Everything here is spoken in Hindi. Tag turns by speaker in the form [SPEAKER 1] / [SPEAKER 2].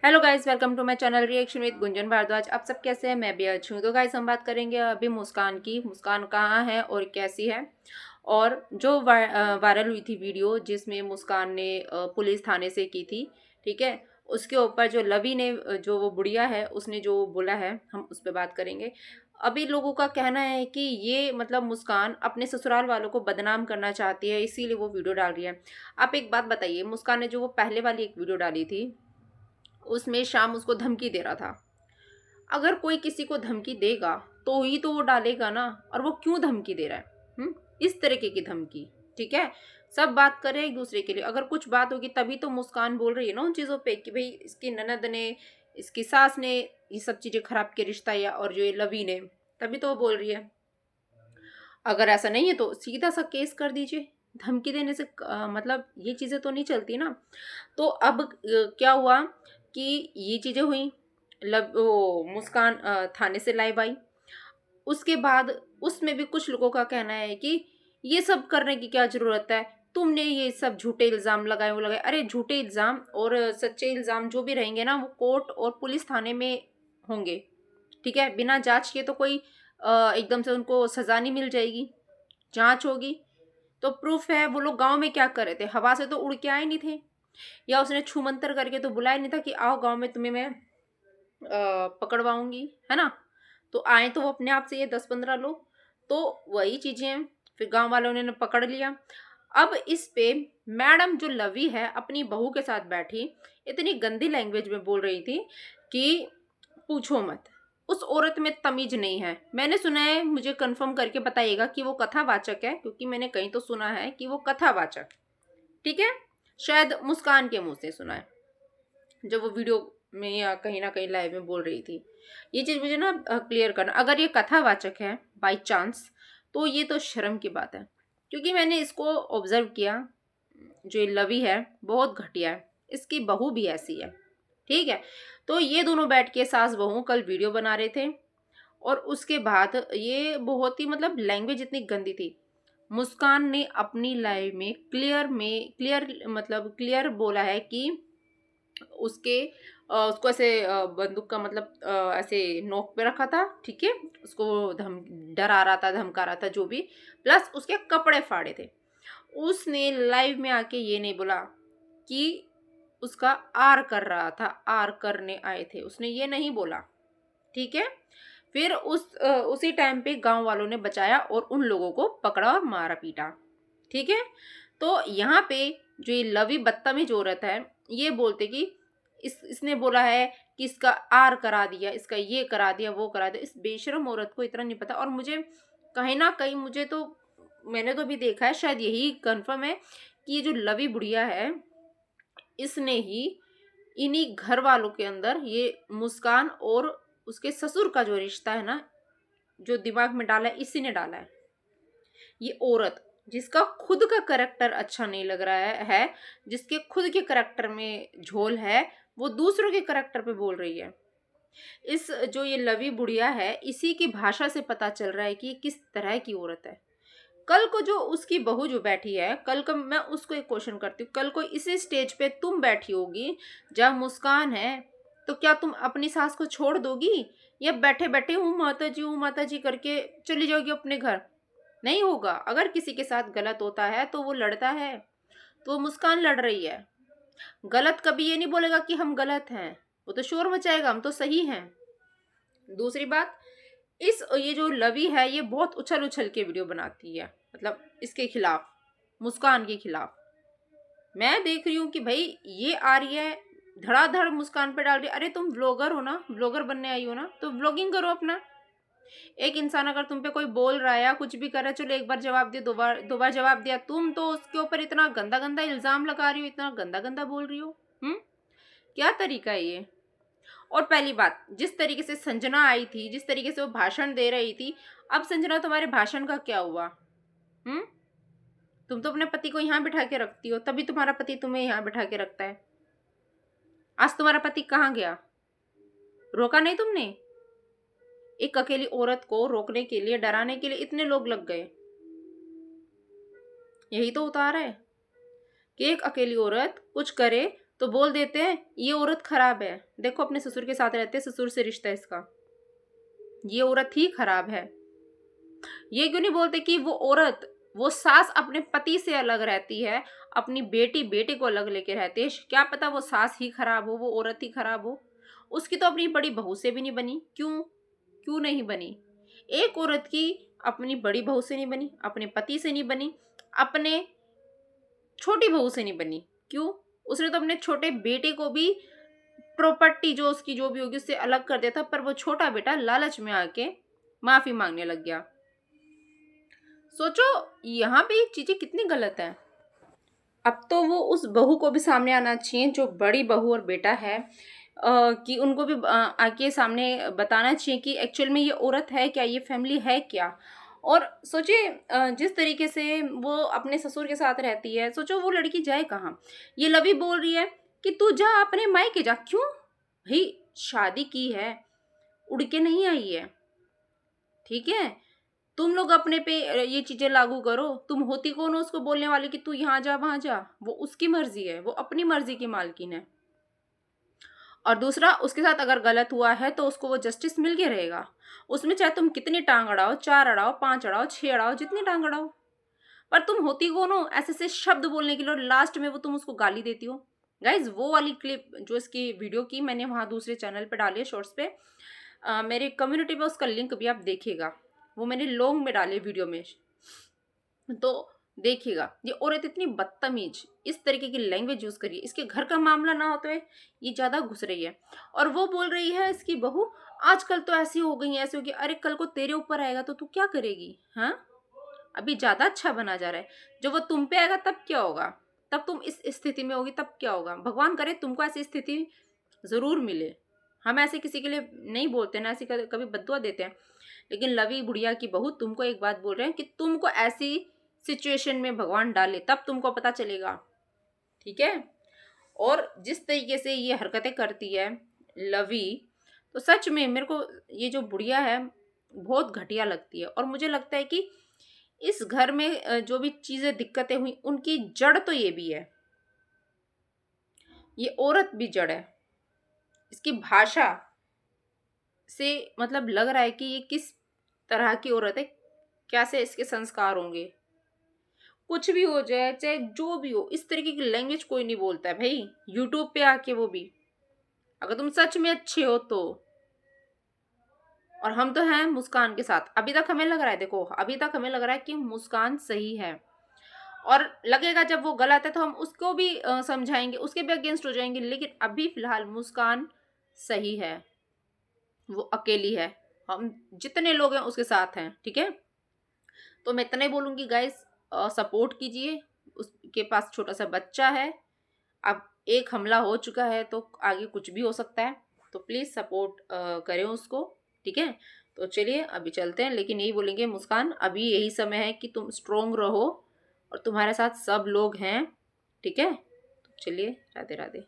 [SPEAKER 1] Hello guys, welcome to my channel reaction with Gunjan Bhardwaj. आप सब कैसे हैं? मैं भी अच्छी हूँ। तो गाइस, हम बात करेंगे अभी मुस्कान की। मुस्कान कहाँ है और कैसी है, और जो वायरल हुई थी वीडियो जिसमें मुस्कान ने पुलिस थाने से की थी, ठीक है, उसके ऊपर जो लवी ने जो वो बुढ़िया है उसने जो बोला है, हम उस पर बात करेंगे। अभी लोगों का कहना है कि ये मतलब मुस्कान अपने ससुराल वालों को बदनाम करना चाहती है, इसीलिए वो वीडियो डाल रही है। आप एक बात बताइए, मुस्कान ने जो वो पहले वाली एक वीडियो डाली थी उसमें शाम उसको धमकी दे रहा था। अगर कोई किसी को धमकी देगा तो ही तो वो डालेगा ना, और वो क्यों धमकी दे रहा है? इस तरीके की धमकी, ठीक है। सब बात करें एक दूसरे के लिए, अगर कुछ बात होगी तभी तो मुस्कान बोल रही है ना उन चीज़ों पे कि भाई इसकी ननद ने, इसकी सास ने ये सब चीज़ें खराब की रिश्ता, या और जो ये लवी ने, तभी तो वो बोल रही है। अगर ऐसा नहीं है तो सीधा सा केस कर दीजिए। धमकी देने से मतलब ये चीज़ें तो नहीं चलती ना। तो अब क्या हुआ कि ये चीज़ें हुई, वो मुस्कान थाने से लाइव आई। उसके बाद उसमें भी कुछ लोगों का कहना है कि ये सब करने की क्या ज़रूरत है, तुमने ये सब झूठे इल्ज़ाम लगाए, वो लगाए। अरे झूठे इल्ज़ाम और सच्चे इल्ज़ाम जो भी रहेंगे ना, वो कोर्ट और पुलिस थाने में होंगे, ठीक है। बिना जांच के तो कोई एकदम से उनको सज़ा नहीं मिल जाएगी। जांच होगी तो प्रूफ है। वो लोग गांव में क्या कर रहे थे? हवा से तो उड़ के आए नहीं थे, या उसने छू मंतर करके तो बुलाया नहीं था कि आओ गांव में तुम्हें मैं पकड़वाऊंगी, है ना। तो आए तो वो अपने आप से ये 10-15 लोग, तो वही चीजें हैं। फिर गांव वालों ने पकड़ लिया। अब इस पे मैडम जो लवी है अपनी बहू के साथ बैठी, इतनी गंदी लैंग्वेज में बोल रही थी कि पूछो मत। उस औरत में तमीज नहीं है। मैंने सुना है, मुझे कंफर्म करके बताइएगा कि वो कथावाचक है, क्योंकि मैंने कहीं तो सुना है कि वो कथावाचक, ठीक है। शायद मुस्कान के मुंह से सुना है, जब वो वीडियो में या कहीं ना कहीं लाइव में बोल रही थी। ये चीज़ मुझे ना क्लियर करना। अगर ये कथावाचक है बाई चांस, तो ये तो शर्म की बात है, क्योंकि मैंने इसको ऑब्जर्व किया। जो ये लवी है बहुत घटिया है, इसकी बहू भी ऐसी है, ठीक है। तो ये दोनों बैठ के सास बहू कल वीडियो बना रहे थे, और उसके बाद ये बहुत ही मतलब लैंग्वेज इतनी गंदी थी। मुस्कान ने अपनी लाइव में क्लियर मतलब क्लियर बोला है कि उसके उसको ऐसे बंदूक का मतलब ऐसे नोक पे रखा था, ठीक है। उसको धम डरा रहा था, धमका रहा था, जो भी, प्लस उसके कपड़े फाड़े थे। उसने लाइव में आके ये नहीं बोला कि उसका आर कर रहा था, आर करने आए थे, उसने ये नहीं बोला, ठीक है। फिर उसी टाइम पे गांव वालों ने बचाया और उन लोगों को पकड़ा और मारा पीटा, ठीक है। तो यहाँ पे जो ये लवी बदतमीज औरत है, ये बोलते कि इसने बोला है कि इसका आर करा दिया, इसका ये करा दिया, वो करा दिया। इस बेशरम औरत को इतना नहीं पता। और मुझे कहीं ना कहीं, मुझे तो, मैंने तो भी देखा है, शायद यही कंफर्म है कि ये जो लवी बुढ़िया है, इसने ही इन्हीं घर वालों के अंदर ये मुस्कान और उसके ससुर का जो रिश्ता है ना, जो दिमाग में डाला है, इसी ने डाला है। ये औरत जिसका खुद का करैक्टर अच्छा नहीं लग रहा है, जिसके खुद के करैक्टर में झोल है, वो दूसरों के करैक्टर पे बोल रही है। इस जो ये लवी बुढ़िया है, इसी की भाषा से पता चल रहा है कि ये किस तरह की औरत है। कल को जो उसकी बहू जो बैठी है, कल को मैं उसको एक क्वेश्चन करती हूँ, कल को इसी स्टेज पे तुम बैठी होगी जहाँ मुस्कान है, तो क्या तुम अपनी सास को छोड़ दोगी, या बैठे बैठे हूँ माता जी करके चली जाओगी अपने घर? नहीं होगा। अगर किसी के साथ गलत होता है तो वो लड़ता है, तो वो मुस्कान लड़ रही है। गलत कभी ये नहीं बोलेगा कि हम गलत हैं, वो तो शोर मचाएगा हम तो सही हैं। दूसरी बात, ये जो लवी है ये बहुत उछल उछल के वीडियो बनाती है, मतलब इसके खिलाफ, मुस्कान के खिलाफ। मैं देख रही हूँ कि भाई ये आ रही है, धड़ाधड़ मुस्कान पे डाल रही है। अरे तुम व्लॉगर हो ना, व्लॉगर बनने आई हो ना, तो व्लॉगिंग करो अपना। एक इंसान अगर तुम पे कोई बोल रहा है या कुछ भी कर रहा है, चलो एक बार जवाब दिया, दो बार जवाब दिया, तुम तो उसके ऊपर इतना गंदा गंदा इल्जाम लगा रही हो, इतना गंदा गंदा बोल रही हो। हम्म क्या तरीका है ये? और पहली बात, जिस तरीके से संजना आई थी, जिस तरीके से वो भाषण दे रही थी, अब संजना तुम्हारे भाषण का क्या हुआ? हम्म तुम तो अपने पति को यहाँ बिठा के रखती हो, तभी तुम्हारा पति तुम्हें यहाँ बिठा के रखता है। आज तुम्हारा पति कहाँ गया? रोका नहीं तुमने? एक अकेली औरत को रोकने के लिए, डराने के लिए इतने लोग लग गए। यही तो उतार है कि एक अकेली औरत कुछ करे तो बोल देते हैं ये औरत खराब है, देखो अपने ससुर के साथ रहते हैं, ससुर से रिश्ता है इसका, ये औरत ही खराब है। ये क्यों नहीं बोलते कि वो औरत, वो सास अपने पति से अलग रहती है, अपनी बेटी बेटे को अलग लेके रहती है, क्या पता वो सास ही खराब हो, वो औरत ही खराब हो, उसकी तो अपनी बड़ी बहू से भी नहीं बनी। क्यों क्यों नहीं बनी? एक औरत की अपनी बड़ी बहू से नहीं बनी, अपने पति से नहीं बनी, अपने छोटी बहू से नहीं बनी। क्यों? उसने तो अपने छोटे बेटे को भी प्रॉपर्टी जो उसकी जो भी होगी उससे अलग कर दिया था, पर वो छोटा बेटा लालच में आके माफी मांगने लग गया। सोचो यहाँ पे ये चीजें कितनी गलत है। अब तो वो उस बहू को भी सामने आना चाहिए जो बड़ी बहू और बेटा है, कि उनको भी आके सामने बताना चाहिए कि एक्चुअल में ये औरत है क्या, ये फैमिली है क्या। और सोचिए जिस तरीके से वो अपने ससुर के साथ रहती है, सोचो वो लड़की जाए कहाँ। ये लवी बोल रही है कि तू जा अपने मायके जा। क्यों भाई, शादी की है, उड़ के नहीं आई है, ठीक है। तुम लोग अपने पे ये चीजें लागू करो। तुम होती कौन हो उसको बोलने वाली कि तू यहाँ जा वहां जा? वो उसकी मर्जी है, वो अपनी मर्जी की मालकिन है। और दूसरा, उसके साथ अगर गलत हुआ है तो उसको वो जस्टिस मिल के रहेगा। उसमें चाहे तुम कितनी टांग अड़ाओ, 4 अड़ाओ, 5 अड़ाओ, 6 अड़ाओ, जितनी टांग अड़ाओ, पर तुम होती कौन हो ऐसे से शब्द बोलने के लिए, और लास्ट में वो तुम उसको गाली देती हो। गाइज वो वाली क्लिप जो इसकी वीडियो की मैंने वहां दूसरे चैनल पे डाली है, शॉर्ट्स पे, मेरे कम्युनिटी पे उसका लिंक भी आप देखिएगा, वो मैंने लॉन्ग में डाली वीडियो में, तो देखिएगा। ये औरत इतनी बदतमीज इस तरीके की लैंग्वेज यूज करी है, इसके घर का मामला ना हो तो ये ज्यादा घुस रही है। और वो बोल रही है इसकी बहू आजकल तो ऐसी हो गई है, ऐसी होगी। अरे कल को तेरे ऊपर आएगा तो तू क्या करेगी? हाँ, अभी ज्यादा अच्छा बना जा रहा है, जब वो तुम पे आएगा तब क्या होगा? तब तुम इस स्थिति में होगी तब क्या होगा? भगवान करे तुमको ऐसी स्थिति जरूर मिले। हम ऐसे किसी के लिए नहीं बोलते ना, ऐसी कभी बद्दुआ देते हैं, लेकिन लवी बुढ़िया की बहू तुमको एक बात बोल रहे हैं कि तुमको ऐसी सिचुएशन में भगवान डाले तब तुमको पता चलेगा, ठीक है। और जिस तरीके से ये हरकतें करती है लवी, तो सच में मेरे को ये जो बुढ़िया है बहुत घटिया लगती है। और मुझे लगता है कि इस घर में जो भी चीजें दिक्कतें हुई उनकी जड़ तो ये भी है, ये औरत भी जड़ है। इसकी भाषा से मतलब लग रहा है कि ये किस तरह की औरत है, कैसे इसके संस्कार होंगे। कुछ भी हो जाए, चाहे जो भी हो, इस तरीके की लैंग्वेज कोई नहीं बोलता है भाई, यूट्यूब पे आके वो भी, अगर तुम सच में अच्छे हो तो। और हम तो हैं मुस्कान के साथ, अभी तक हमें लग रहा है, देखो अभी तक हमें लग रहा है कि मुस्कान सही है, और लगेगा जब वो गलत है तो हम उसको भी समझाएंगे, उसके भी अगेंस्ट हो जाएंगे, लेकिन अभी फिलहाल मुस्कान सही है, वो अकेली है, हम जितने लोग हैं उसके साथ हैं, ठीक है। तो मैं इतना ही बोलूंगी गाइस, सपोर्ट कीजिए, उसके पास छोटा सा बच्चा है, अब एक हमला हो चुका है तो आगे कुछ भी हो सकता है, तो प्लीज़ सपोर्ट करें उसको, ठीक है। तो चलिए अभी चलते हैं, लेकिन यही बोलेंगे मुस्कान, अभी यही समय है कि तुम स्ट्रोंग रहो और तुम्हारे साथ सब लोग हैं, ठीक है। तो चलिए, राधे राधे।